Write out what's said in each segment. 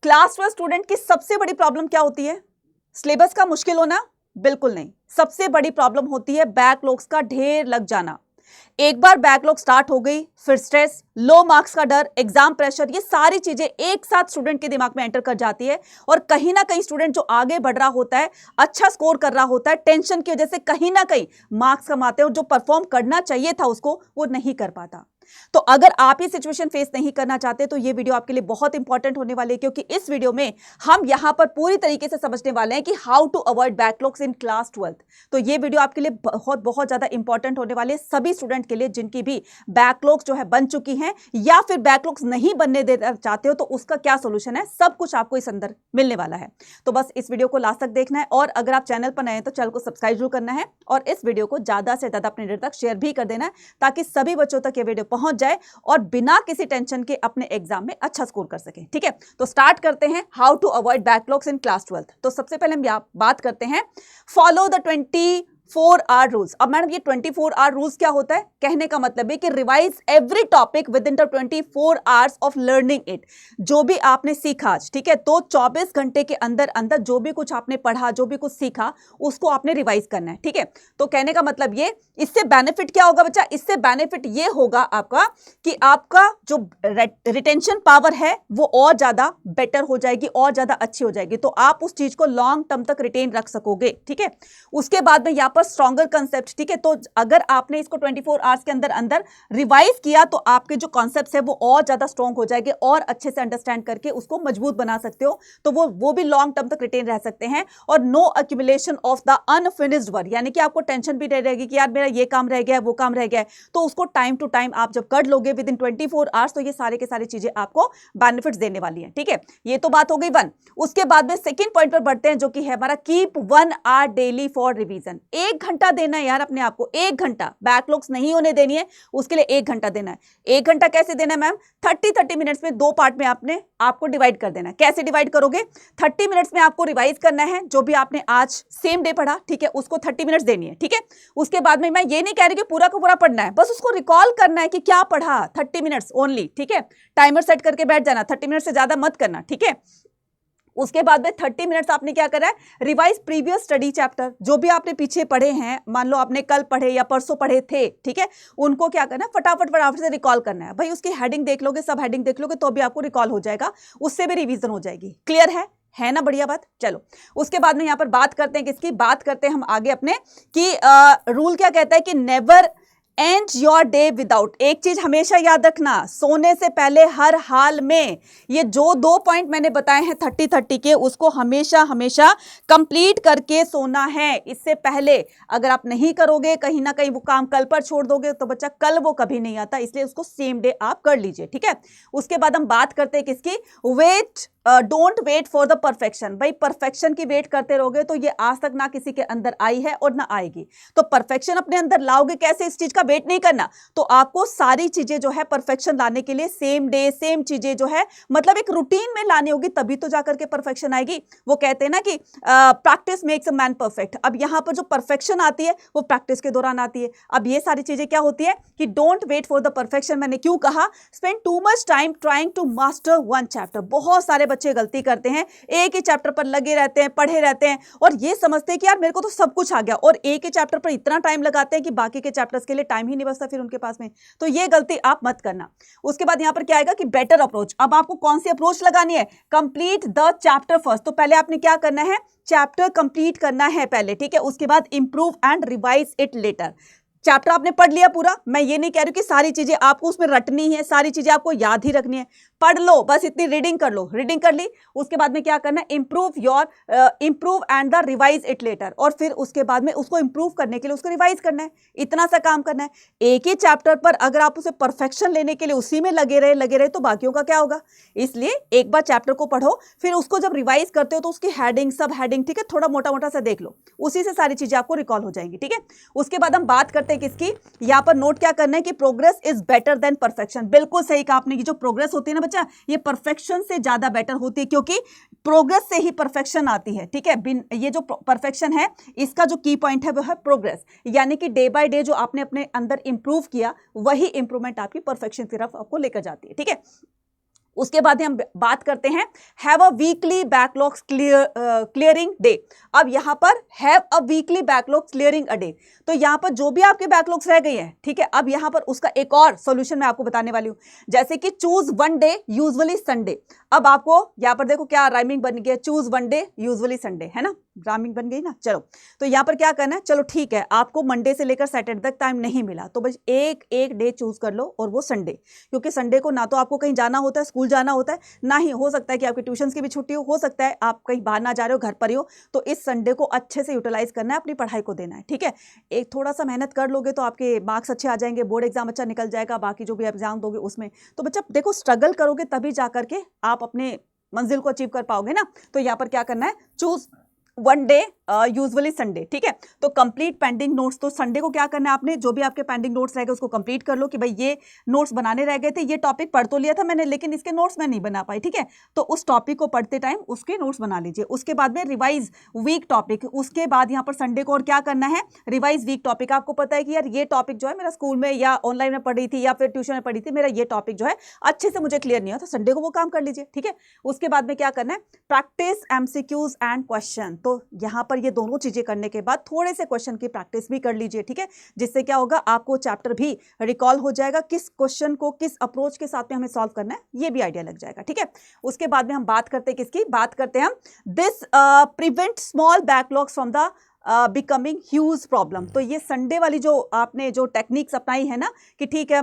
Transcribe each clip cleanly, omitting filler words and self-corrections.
Class 12 student की सबसे बड़ी प्रॉब्लम क्या होती है? सिलेबस का मुश्किल होना? बिल्कुल नहीं। सबसे बड़ी प्रॉब्लम होती है बैकलॉग्स का ढेर लग जाना। एक बार बैकलॉग स्टार्ट हो गई, फिर स्ट्रेस, लो मार्क्स का डर, एग्जाम प्रेशर, ये सारी चीजें एक साथ स्टूडेंट के दिमाग में एंटर कर जाती है और कहीं ना कहीं स्टूडेंट जो आगे बढ़ रहा होता है, अच्छा स्कोर कर रहा होता है, टेंशन की वजह से कहीं ना कहीं मार्क्स कमाते हैं और जो परफॉर्म करना चाहिए था उसको वो नहीं कर पाता। तो अगर आप ये सिचुएशन फेस नहीं करना चाहते तो ये वीडियो आपके लिए बहुत इंपॉर्टेंट होने वाली है, क्योंकि इस वीडियो में हम यहां पर पूरी तरीके से समझने वाले हैं कि how to avoid backlogs in class 12। तो ये वीडियो आपके लिए बहुत बहुत ज्यादा इंपॉर्टेंट होने वाली है सभी स्टूडेंट के लिए जिनकी भी बैकलॉग्स जो है बन चुकी हैं या फिर बैकलॉग्स नहीं बनने देना चाहते हो, तो उसका क्या सोल्यूशन है, सब कुछ आपको इस अंदर मिलने वाला है। तो बस इस वीडियो को लास्ट तक देखना है और अगर आप चैनल पर नए हैं तो चैनल को सब्सक्राइब जरूर करना है और इस वीडियो को ज्यादा से ज्यादा अपने तक शेयर भी कर देना है ताकि सभी बच्चों तक ये वीडियो पहुंच जाए और बिना किसी टेंशन के अपने एग्जाम में अच्छा स्कोर कर सके। ठीक है, तो स्टार्ट करते हैं how to avoid backlogs in class 12। तो सबसे पहले हम बात करते हैं फॉलो द 24 आवर रूल्स। अब मैडम ये 24 आवर रूल्स क्या होता है? कहने का मतलब है कि revise every topic with in the 24 hours of learning it. जो भी आपने सीखा आज, ठीक है, तो 24 घंटे के अंदर अंदर जो भी कुछ आपने पढ़ा, जो भी कुछ सीखा, उसको आपने रिवाइज करना है। ठीक है, तो कहने का मतलब ये, इससे बेनिफिट क्या होगा बच्चा? इससे बेनिफिट ये होगा आपका कि आपका जो रिटेंशन पावर है वो और ज्यादा बेटर हो जाएगी, और ज्यादा अच्छी हो जाएगी, तो आप उस चीज को लॉन्ग टर्म तक रिटेन रख सकोगे। ठीक है, उसके बाद में यहाँ पर स्ट्रॉन्गर कंसेप्ट, ठीक है, तो अगर आपने इसको 24 आवर्स के अंदर अंदर रिवाइज किया तो आपके जो कॉन्सेप्ट्स है वो और ज्यादा स्ट्रॉन्ग हो जाएंगे और अच्छे से अंडरस्टैंड करके उसको मजबूत बना सकते हो, तो वो भी लॉन्ग टर्म तक रिटेन रह सकते हैं। और no accumulation of the unfinished work, यानी कि आपको टेंशन भी नहीं रहेगी कि यार मेरा ये काम रह गया है, वो काम रह गया है, तो उसको टाइम टू टाइम आप जब कर लोगे विद इन 24 आवर्स तो ये सारे के सारी चीजें आपको बेनिफिट्स देने वाली है। ठीक है, ये तो बात हो गई वन। उसके बाद में सेकेंड पॉइंट पर बढ़ते हैं जो कि है हमारा keep 1 hour daily for revision. 1 घंटा देना है यार अपने आप को, 1 घंटा, बैकलॉग्स नहीं होने देनी है, उसके लिए 1 घंटा देना है। 1 घंटा कैसे देना है मैम? 30 मिनट्स में 2 पार्ट में आपको डिवाइड कर देना है। कैसे डिवाइड करोगे? 30 मिनट्स में आपको रिवाइज करना है जो भी आपने आज सेम डे पढ़ा, ठीक है, उसको 30 मिनट्स देनी है। ठीक है, उसके बाद में मैं ये नहीं कह रही कि पूरा का पूरा पढ़ना है, बस उसको रिकॉल करना है कि क्या पढ़ा, 30 मिनट्स ओनली। ठीक है, टाइमर सेट करके बैठ जाना, 30 मिनट से ज्यादा मत करना। ठीक है, उसके बाद में 30 मिनट्स आपने क्या करा है? रिवाइज प्रीवियस स्टडी चैप्टर, जो भी आपने पीछे पढ़े हैं, मान लो आपने कल पढ़े या परसों पढ़े थे, ठीक है, उनको क्या करना है? फटाफट से रिकॉल करना है। भाई उसकी हेडिंग देख लोगे, सब हेडिंग देख लोगे तो भी आपको रिकॉल हो जाएगा, उससे भी रिवीजन हो जाएगी। क्लियर है ना? बढ़िया बात। चलो उसके बाद में यहां पर बात करते हैं किसकी? बात करते हैं हम आगे अपने कि रूल क्या कहता है कि never and your day without. एक चीज हमेशा याद रखना, सोने से पहले हर हाल में ये जो 2 पॉइंट मैंने बताए हैं 30-30 के, उसको हमेशा हमेशा कंप्लीट करके सोना है। इससे पहले अगर आप नहीं करोगे, कहीं ना कहीं वो काम कल पर छोड़ दोगे तो बच्चा कल वो कभी नहीं आता, इसलिए उसको सेम डे आप कर लीजिए। ठीक है, उसके बाद हम बात करते हैं किसकी? Wait, don't wait for the perfection. भाई परफेक्शन की वेट करते रहोगे तो ये आज तक ना किसी के अंदर आई है और ना आएगी। तो परफेक्शन अपने अंदर लाओगे कैसे? इस चीज का वेट नहीं करना। तो आपको सारी चीजें जो है परफेक्शन लाने के लिए सेम डे सेम चीजें जो है मतलब एक रूटीन में लानी होगी, तभी तो जाकर के परफेक्शन आएगी। वो कहते हैं ना कि practice makes a man perfect. अब यहां पर जो परफेक्शन आती है वो प्रैक्टिस के दौरान आती है। अब ये सारी चीजें क्या होती है कि don't wait for the perfection. मैंने क्यों कहा? Spend too much time trying to master 1 chapter. बहुत सारे बच्चे गलती करते हैं, एक ही चैप्टर पर लगे रहते हैं, पढ़े रहते हैं और ये समझते हैं कि यार मेरे को तो सब कुछ आ गया, और एक ही चैप्टर पर इतना टाइम लगाते हैं कि बाकी के चैप्टर्स के लिए टाइम ही नहीं बचता फिर उनके पास में। तो ये गलती आप मत करना। उसके बाद यहां पर क्या आएगा कि बेटर अप्रोच। अब आपको कौन सी अप्रोच लगानी है? Complete the chapter first. तो पहले आपने क्या करना है? चैप्टर कंप्लीट करना है पहले। ठीक है, उसके बाद improve and revise it later. Chapter आपने पढ़ लिया पूरा, मैं ये नहीं कह रही कि सारी चीजें आपको उसमें रटनी है, सारी चीजें आपको याद ही रखनी है। पढ़ लो, बस इतनी रीडिंग कर लो। रीडिंग कर ली, उसके बाद में क्या करना है? Improve and the revise it later. और फिर उसके बाद में उसको इंप्रूव करने के लिए उसको रिवाइज करना है। इतना सा काम करना है। एक ही चैप्टर पर अगर आप उसे परफेक्शन लेने के लिए उसी में लगे रहे तो बाकियों का क्या होगा? इसलिए एक बार चैप्टर को पढ़ो, फिर उसको जब रिवाइज करते हो तो उसकी हेडिंग, सब हेडिंग, ठीक है, थोड़ा मोटा मोटा सा देख लो, उसी से सारी चीजें आपको रिकॉल हो जाएंगी। ठीक है, उसके बाद हम बात करते हैं किसकी? यहां पर नोट क्या करना है कि progress is better than perfection. बिल्कुल सही कहा आपने, जो प्रोग्रेस होती है ना बच्चा, ये परफेक्शन से ज्यादा बेटर होती है, क्योंकि प्रोग्रेस से ही परफेक्शन आती है। ठीक है, ये जो परफेक्शन है इसका जो की पॉइंट है वो है प्रोग्रेस, यानी कि डे बाय डे जो आपने अपने अंदर इंप्रूव किया वही इंप्रूवमेंट आपकी परफेक्शन की तरफ आपको लेकर जाती है। ठीक है, उसके बाद हम बात करते हैं have a weekly backlogs clearing day. अब यहाँ पर have a weekly backlogs clearing a day, तो यहाँ पर जो भी आपके बैकलॉग्स रह गए हैं, ठीक है, अब यहाँ पर उसका एक और सॉल्यूशन मैं आपको बताने वाली हूँ। जैसे कि choose one day usually Sunday. अब आपको यहाँ पर देखो क्या राइमिंग बन गया, choose one day usually Sunday, है ना, राइमिंग बन गई ना। चलो तो यहाँ पर क्या करना है, चलो ठीक है, आपको मंडे से लेकर सैटरडे तक टाइम नहीं मिला तो बस एक डे चूज कर लो और वो संडे, क्योंकि संडे को ना तो आपको कहीं जाना होता है, स्कूल जाना होता है, ना ही हो सकता है कि आपकी ट्यूशंस की भी छुट्टी हो सकता है आप कहीं बाहर ना जा रहे हो, घर पर ही हो, तो इस संडे को अच्छे से यूटिलाइज करना है, अपनी पढ़ाई को देना है, ठीक है। एक थोड़ा सा मेहनत कर लोगे तो आपके मार्क्स अच्छे आ जाएंगे, बोर्ड एग्जाम अच्छा निकल जाएगा, बाकी जो भी एग्जाम दोगे उसमें। तो बच्चा देखो स्ट्रगल करोगे तभी जा करके आप अपने मंजिल को अचीव कर पाओगे ना। तो यहाँ पर क्या करना है, choose one day usually Sunday, ठीक है। तो कंप्लीट पेंडिंग नोट्स, तो संडे को क्या करना है आपने, जो भी आपके पेंडिंग नोट्स रह गए उसको कंप्लीट कर लो कि भाई ये नोट्स बनाने रह गए थे, ये टॉपिक पढ़ तो लिया था मैंने लेकिन इसके नोट्स मैं नहीं बना पाई, ठीक है। तो उस टॉपिक को पढ़ते टाइम उसके नोट्स बना लीजिए। उसके बाद में रिवाइज वीक टॉपिक, उसके बाद यहाँ पर संडे को और क्या करना है, रिवाइज वीक टॉपिक। आपको पता है कि यार ये टॉपिक जो है मेरा स्कूल में या ऑनलाइन में पढ़ी थी या फिर ट्यूशन में पढ़ी थी, मेरा ये टॉपिक जो है अच्छे से मुझे क्लियर नहीं हुआ, तो संडे को वो काम कर लीजिए, ठीक है। उसके बाद में क्या करना है, प्रैक्टिस एमसीक्यूज एंड क्वेश्चन। तो यहाँ पर ये दोनों चीजें करने के बाद थोड़े से क्वेश्चन की प्रैक्टिस भी कर लीजिए, ठीक है, जिससे क्या होगा आपको चैप्टर भी रिकॉल हो जाएगा, किस क्वेश्चन को किस अप्रोच के साथ में हमें सॉल्व करना है ये भी आइडिया लग जाएगा, ठीक है। उसके बाद में हम बात करते हैं किसकी, बात करते हैं हम this prevent small backlogs from the becoming huge problem. तो ये संडे वाली जो आपने जो टेक्निक्स अपनाई है ना कि ठीक है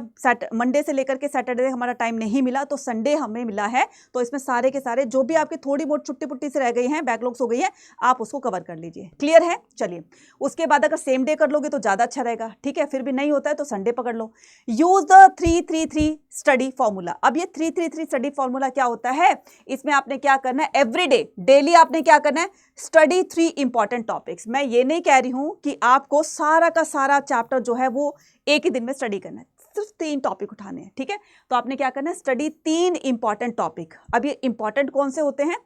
मंडे से लेकर के सैटरडे हमारा टाइम नहीं मिला तो संडे हमें मिला है, तो इसमें सारे के सारे जो भी आपकी थोड़ी बहुत छुट्टी पुट्टी से रह गई हैं, बैकलॉग्स हो गई है, आप उसको कवर कर लीजिए। क्लियर है, चलिए। उसके बाद अगर सेम डे कर लोगे तो ज़्यादा अच्छा रहेगा, ठीक है, फिर भी नहीं होता है तो संडे पकड़ लो। Use the 3-3-3 study formula. अब ये 3-3-3 स्टडी फॉर्मूला क्या होता है, इसमें आपने क्या करना है, एवरी डे डेली आपने क्या करना है, स्टडी 3 इंपॉर्टेंट टॉपिक्स। मैं ये नहीं कह रही हूं कि आपको सारा का सारा चैप्टर जो है वो एक ही दिन में स्टडी करना है, सिर्फ 3 टॉपिक उठाने हैं, ठीक है। तो आपने क्या करना है, स्टडी 3 इंपॉर्टेंट टॉपिक। अब ये इंपॉर्टेंट कौन से होते हैं,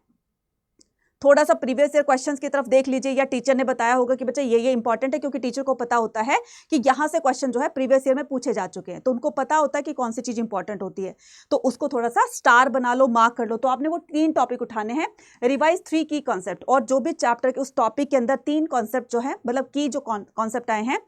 थोड़ा सा प्रीवियस ईयर क्वेश्चंस की तरफ देख लीजिए, या टीचर ने बताया होगा कि बच्चा ये इंपॉर्टेंट है, क्योंकि टीचर को पता होता है कि यहाँ से क्वेश्चन जो है प्रीवियस ईयर में पूछे जा चुके हैं, तो उनको पता होता है कि कौन सी चीज इंपॉर्टेंट होती है, तो उसको थोड़ा सा स्टार बना लो, मार्क कर लो। तो आपने वो 3 टॉपिक उठाने हैं, रिवाइज 3 की कॉन्सेप्ट, और जो भी चैप्टर के उस टॉपिक के अंदर 3 कॉन्सेप्ट जो है मतलब की जो कॉन्सेप्ट आए हैं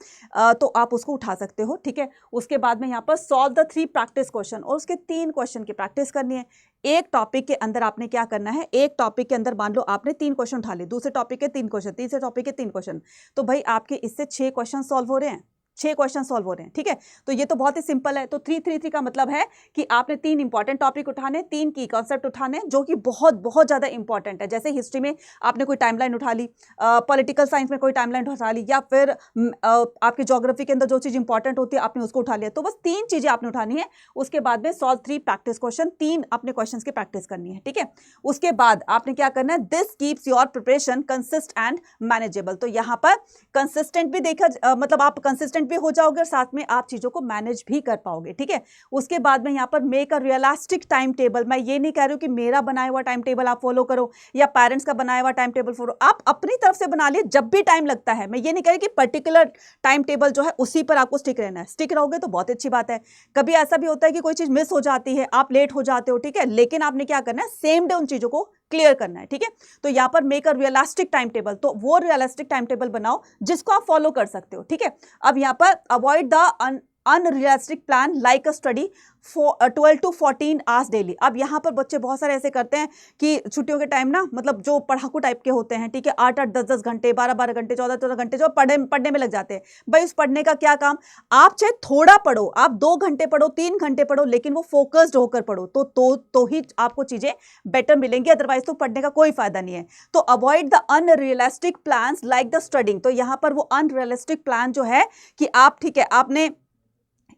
तो आप उसको उठा सकते हो, ठीक है। उसके बाद में यहाँ पर सॉल्व द 3 प्रैक्टिस क्वेश्चन, और उसके 3 क्वेश्चन की प्रैक्टिस करनी है। एक टॉपिक के अंदर आपने क्या करना है, एक टॉपिक के अंदर मान लो आपने 3 क्वेश्चन उठा लिए, दूसरे टॉपिक के 3 क्वेश्चन, तीसरे टॉपिक के 3 क्वेश्चन, तो भाई आपके इससे 6 क्वेश्चन सॉल्व हो रहे हैं, 6 क्वेश्चन सॉल्व हो रहे हैं, ठीक है। तो ये तो बहुत ही सिंपल है। तो 3-3-3 का मतलब है कि आपने 3 इंपॉर्टेंट टॉपिक उठाने, 3 की कॉन्सेप्ट उठाने जो कि बहुत बहुत ज्यादा इंपॉर्टेंट है। जैसे हिस्ट्री में आपने कोई टाइमलाइन उठा ली, पॉलिटिकल साइंस में कोई टाइमलाइन उठा ली, या फिर आपकी ज्योग्राफी के अंदर जो चीज इंपॉर्टेंट होती है आपने उसको उठा लिया। तो बस 3 चीजें आपने उठानी है। उसके बाद में सॉल्व 3 प्रैक्टिस क्वेश्चन, 3 अपने क्वेश्चन की प्रैक्टिस करनी है, ठीक है। उसके बाद आपने क्या करना है, this keeps your preparation consist and manageable. तो यहाँ पर कंसिस्टेंट भी देखा मतलब आप कंसिस्टेंट भी हो जाओगे और साथ में आप चीजों को मैनेज भी कर पाओगे, ठीक है। उसके बाद में यहाँ पर make a realistic time table. मैं ये नहीं कह रही हूँ कि मेरा बनाया हुआ टाइम टेबल आप फॉलो करो या पेरेंट्स का बनाया हुआ टाइम टेबल फॉलो, आप अपनी तरफ से बना लिए जब भी टाइम लगता है। मैं ये नहीं कह रही कि पर्टिकुलर टाइम टेबल जो है उसी पर आपको स्टिक रहना है, स्टिक रहोगे तो बहुत अच्छी बात है। कभी ऐसा भी होता है कि कोई चीज मिस हो जाती है, आप लेट हो जाते हो, ठीक है, लेकिन आपने क्या करना है, सेम डे उन चीजों को क्लियर करना है, ठीक है। तो यहाँ पर make a realistic time table, तो वो रियलिस्टिक टाइम टेबल बनाओ जिसको आप फॉलो कर सकते हो, ठीक है। अब यहाँ पर avoid the unrealistic plan like a study 12 to 14 hours daily. अब यहाँ पर बच्चे बहुत सारे ऐसे करते हैं कि छुट्टियों के टाइम ना मतलब जो पढ़ाकू टाइप के होते हैं, ठीक है, 8-8, 10-10 घंटे, 12-12 घंटे, 14-14 घंटे जो पढ़ने में लग जाते हैं। भाई उस पढ़ने का क्या काम, आप चाहे थोड़ा पढ़ो, आप 2 घंटे पढ़ो, 3 घंटे पढ़ो, लेकिन वो फोकस्ड होकर पढ़ो तो ही आपको चीजें बेटर मिलेंगी, अदरवाइज तो पढ़ने का कोई फायदा नहीं है। तो avoid the unrealistic plans like the studying. तो यहाँ पर वो अनरियलिस्टिक प्लान जो है कि आप, ठीक है, आपने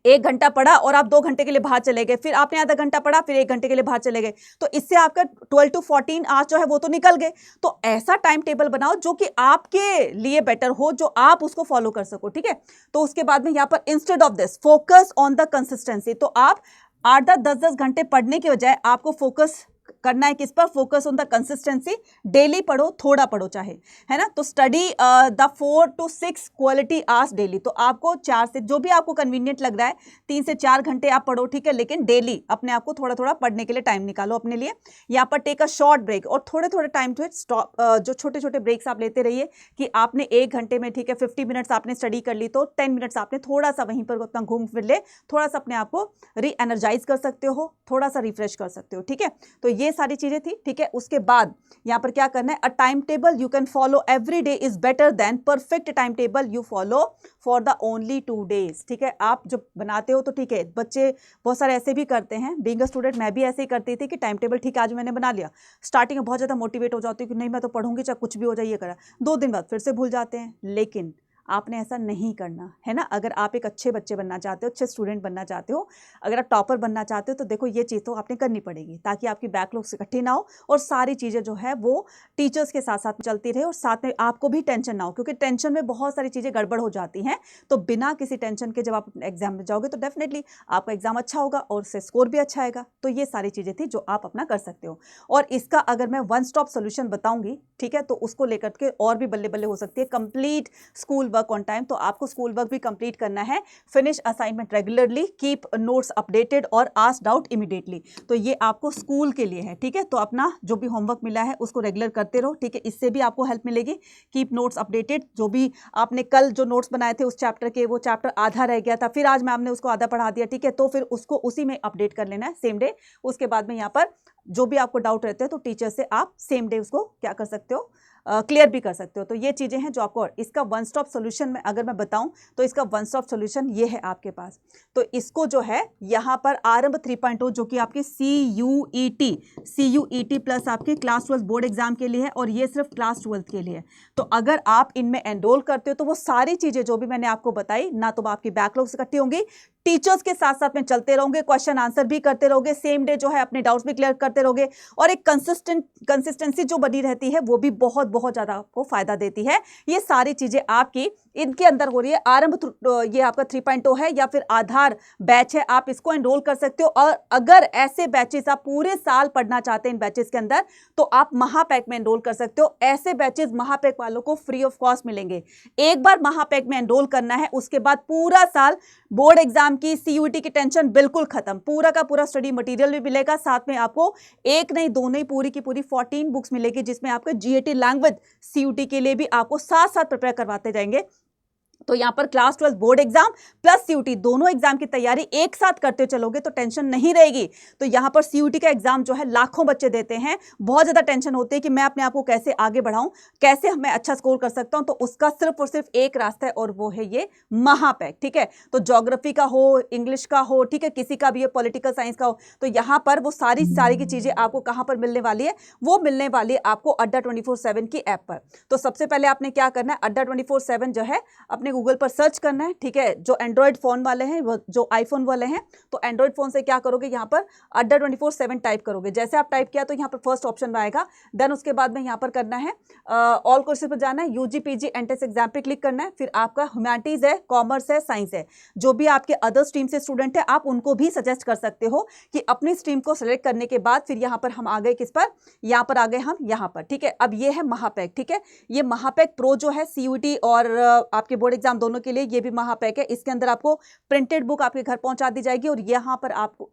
1 घंटा पढ़ा और आप 2 घंटे के लिए बाहर चले गए, फिर आपने आधा घंटा पढ़ा, फिर 1 घंटे के लिए बाहर चले गए, तो इससे आपका 12 to 14 आवर्स जो है वो तो निकल गए। तो ऐसा टाइम टेबल बनाओ जो कि आपके लिए बेटर हो, जो आप उसको फॉलो कर सको, ठीक है। तो उसके बाद में यहाँ पर instead of this focus on the consistency. तो आप 8-10 घंटे पढ़ने के बजाय आपको फोकस करना है किस पर, focus on the consistency, daily पढ़ो, थोड़ा पढ़ो चाहे, है ना। तो study the 4 to 6 quality hours daily, तो आपको 4 से जो भी आपको कन्वीनियंट लग रहा है 3 से 4 घंटे आप पढ़ो, ठीक है, लेकिन डेली अपने आप को थोड़ा थोड़ा पढ़ने के लिए टाइम निकालो अपने लिए। यहाँ पर टेक अ शॉर्ट ब्रेक, और थोड़े थोड़े टाइम टू स्टॉप, जो छोटे छोटे ब्रेक्स आप लेते रहिए कि आपने 1 घंटे में, ठीक है, 50 मिनट्स आपने स्टडी कर ली तो 10 मिनट्स आपने थोड़ा सा वहीं पर अपना घूम फिर ले, थोड़ा सा अपने आप को री एनर्जाइज कर सकते हो, थोड़ा सा रिफ्रेश कर सकते हो, ठीक है। तो ये सारी चीजें थी, ठीक है। उसके बाद यहाँ पर क्या करना है, a time table you can follow every day is better than perfect time table you follow for the only 2 days, ठीक है। आप जो बनाते हो तो ठीक है, बच्चे बहुत सारे ऐसे भी करते हैं, बीइंग अ स्टूडेंट मैं भी ऐसे ही करती थी कि टाइम टेबल ठीक है आज मैंने बना लिया, स्टार्टिंग में बहुत ज्यादा मोटिवेट हो जाती हूँ कि नहीं मैं तो पढ़ूंगी चाहे कुछ भी हो जाए, ये करा, 2 दिन बाद फिर से भूल जाते हैं। लेकिन आपने ऐसा नहीं करना है ना। अगर आप एक अच्छे बच्चे बनना चाहते हो, अच्छे स्टूडेंट बनना चाहते हो, अगर आप टॉपर बनना चाहते हो, तो देखो ये चीज़ तो आपने करनी पड़ेगी ताकि आपकी बैकलॉग्स इकट्ठी ना हो और सारी चीज़ें जो है वो टीचर्स के साथ साथ चलती रहे और साथ में आपको भी टेंशन ना हो, क्योंकि टेंशन में बहुत सारी चीज़ें गड़बड़ हो जाती हैं। तो बिना किसी टेंशन के जब आप एग्जाम में जाओगे तो डेफिनेटली आपका एग्जाम अच्छा होगा और उससे स्कोर भी अच्छा आएगा। तो ये सारी चीज़ें थी जो आप अपना कर सकते हो। और इसका अगर मैं वन स्टॉप सोल्यूशन बताऊंगी, ठीक है, तो उसको लेकर के और भी बल्ले बल्ले हो सकती है। Complete school work on time, तो आपको स्कूल वर्क भी कंप्लीट करना है, finish assignment regularly, keep notes updated और आस्क आउट इमीडिएटली। तो ये आपको स्कूल के लिए है, ठीक है। तो अपना जो भी होमवर्क मिला है उसको रेगुलर करते रहो, ठीक है, इससे भी आपको हेल्प मिलेगी। कीप नोट्स अपडेटेड, जो भी आपने कल जो नोट्स बनाए थे उस चैप्टर के, वो चैप्टर आधा रह गया था, फिर आज मैम ने उसको आधा पढ़ा दिया, ठीक है, तो फिर उसको उसी में अपडेट कर लेना है सेम डे। उसके बाद में यहाँ पर जो भी आपको डाउट रहते हैं तो टीचर से आप सेम डे उसको क्या कर सकते हो, क्लियर भी कर सकते हो। तो ये चीज़ें हैं जो आपको, इसका वन स्टॉप सोल्यूशन में अगर मैं बताऊं तो इसका वन स्टॉप सोल्यूशन ये है आपके पास। तो इसको जो है यहाँ पर आरंभ 3.0 जो कि आपकी CUET प्लस आपके क्लास 12 बोर्ड एग्जाम के लिए है और ये सिर्फ क्लास 12 के लिए है। तो अगर आप इनमें एनरोल करते हो तो वो सारी चीज़ें जो भी मैंने आपको बताई, ना तो आपकी बैकलॉग्स इकट्ठी होंगी, टीचर्स के साथ साथ में चलते रहोगे, क्वेश्चन आंसर भी करते रहोगे, सेम डे जो है अपने डाउट्स भी क्लियर करते रहोगे, और एक कंसिस्टेंसी जो बनी रहती है वो भी बहुत बहुत ज्यादा आपको फायदा देती है। ये सारी चीजें आपकी इनके अंदर हो रही है। आरंभ ये आपका 3.0 है या फिर आधार बैच है, आप इसको एनरोल कर सकते हो। और अगर ऐसे बैचेस आप पूरे साल पढ़ना चाहते हैं इन बैचेस के अंदर, तो आप महापैक में एनरोल कर सकते हो। ऐसे बैचेस महापैक वालों को फ्री ऑफ कॉस्ट मिलेंगे। एक बार महापैक में एनरोल करना है, उसके बाद पूरा साल बोर्ड एग्जाम की, CUET की टेंशन बिल्कुल खत्म, पूरा का पूरा स्टडी मटेरियल भी मिलेगा, साथ में आपको एक नहीं दो नहीं पूरी की पूरी 14 बुक्स मिलेगी, जिसमें आपको GAT लैंग्वेज CUET के लिए भी आपको साथ साथ प्रिपेयर करवाते जाएंगे। तो यहाँ पर class 12 board exam plus CUET दोनों एग्जाम की तैयारी एक साथ करते चलोगे तो टेंशन नहीं रहेगी। तो यहाँ पर CUET का एग्जाम जो है लाखों बच्चे देते हैं, बहुत ज्यादा टेंशन होती है कि मैं अपने आप को कैसे आगे बढ़ाऊं, कैसे मैं अच्छा स्कोर कर सकता हूं। तो उसका सिर्फ और सिर्फ एक रास्ता है और वो है ये महापैक, ठीक है। तो ज्योग्राफी का हो, इंग्लिश का हो, ठीक है, किसी का भी है, पॉलिटिकल साइंस का हो, तो यहाँ पर वो सारी की चीजें आपको कहां पर मिलने वाली है, वो मिलने वाली है आपको अड्डा 24/7 की ऐप पर। तो सबसे पहले आपने क्या करना है, अड्डा 24/7 जो है अपने गूगल पर सर्च करना है, ठीक है। जो एंड्रॉइड फोन वाले हैं, वो जो आईफोन वाले हैं, तो एंड्रॉइड फोन से क्या करोगे, यहाँ पर अड्डा 24/7 टाइप करोगे। जैसे आप टाइप किया तो यहाँ पर फर्स्ट ऑप्शन में आएगा। देन उसके बाद में यहाँ पर करना है ऑल कोर्सेज पर जाना है, UG PG एंट्रेंस एग्जाम पे क्लिक करना है। फिर आपका ह्यूमैनिटीज है, कॉमर्स है, साइंस है, जो भी आपके अदर स्ट्रीम से स्टूडेंट है आप उनको भी सजेस्ट कर सकते हो कि अपनी स्ट्रीम को सिलेक्ट करने के बाद फिर यहाँ पर हम आ गए किस पर, यहाँ पर आ गए हम यहाँ पर, ठीक है। अब ये है महापैक, ठीक है। ये महापैक प्रो जो है CUET और आपके बोर्ड एग्जाम दोनों के लिए, ये भी महापैक है। इसके अंदर आपको प्रिंटेड बुक आपके घर पहुंचा दी जाएगी और यहाँ पर आपको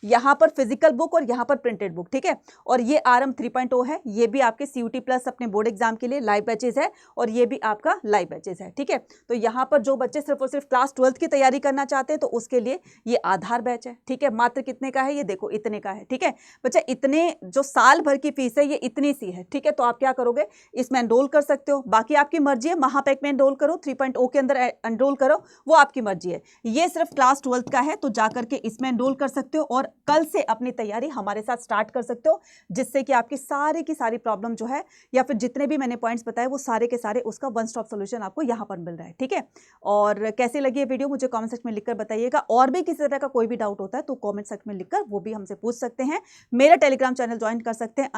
यहाँ पर फिजिकल बुक और यहाँ पर प्रिंटेड बुक, ठीक है। और ये आरंभ 3.0 है, ये भी आपके CUET प्लस अपने बोर्ड एग्जाम के लिए लाइव बैचेस है और ये भी आपका लाइव बैचेस है, ठीक है। तो यहाँ पर जो बच्चे सिर्फ और सिर्फ क्लास 12 की तैयारी करना चाहते हैं तो उसके लिए ये आधार बैच है, ठीक है। मात्र कितने का है, ये देखो इतने का है, ठीक है। बच्चा इतने जो साल भर की फीस है ये इतनी सी है, ठीक है। तो आप क्या करोगे, इसमें एनरोल कर सकते हो, बाकी आपकी मर्जी है। महापैक में एनरोल करो, 3.0 के अंदर एनरोल करो, वो आपकी मर्जी है। ये सिर्फ क्लास 12 का है, तो जाकर के इसमें एनरोल कर सकते हो और कल से अपनी तैयारी हमारे साथ स्टार्ट कर सकते हो, जिससे कि आपकी सारी की सारी प्रॉब्लम जो है या फिर जितने भी मैंने पॉइंट्स बताए वो सारे के सारे उसका वन स्टॉप सॉल्यूशन आपको यहाँ पर मिल रहा है, ठीक है। और कैसे लगी ये वीडियो मुझे कमेंट सेक्शन में लिखकर बताइएगा। और भी किसी तरह का कोई भी डाउट होता है तो कमेंट सेक्शन में लिखकर वो भी हमसे पूछ सकते हैं। मेरा टेलीग्राम चैनल ज्वाइन कर सकते हैं,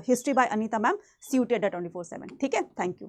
history by Anita ma'am, CUET अड्डा 24/7, ठीक है। Thank you.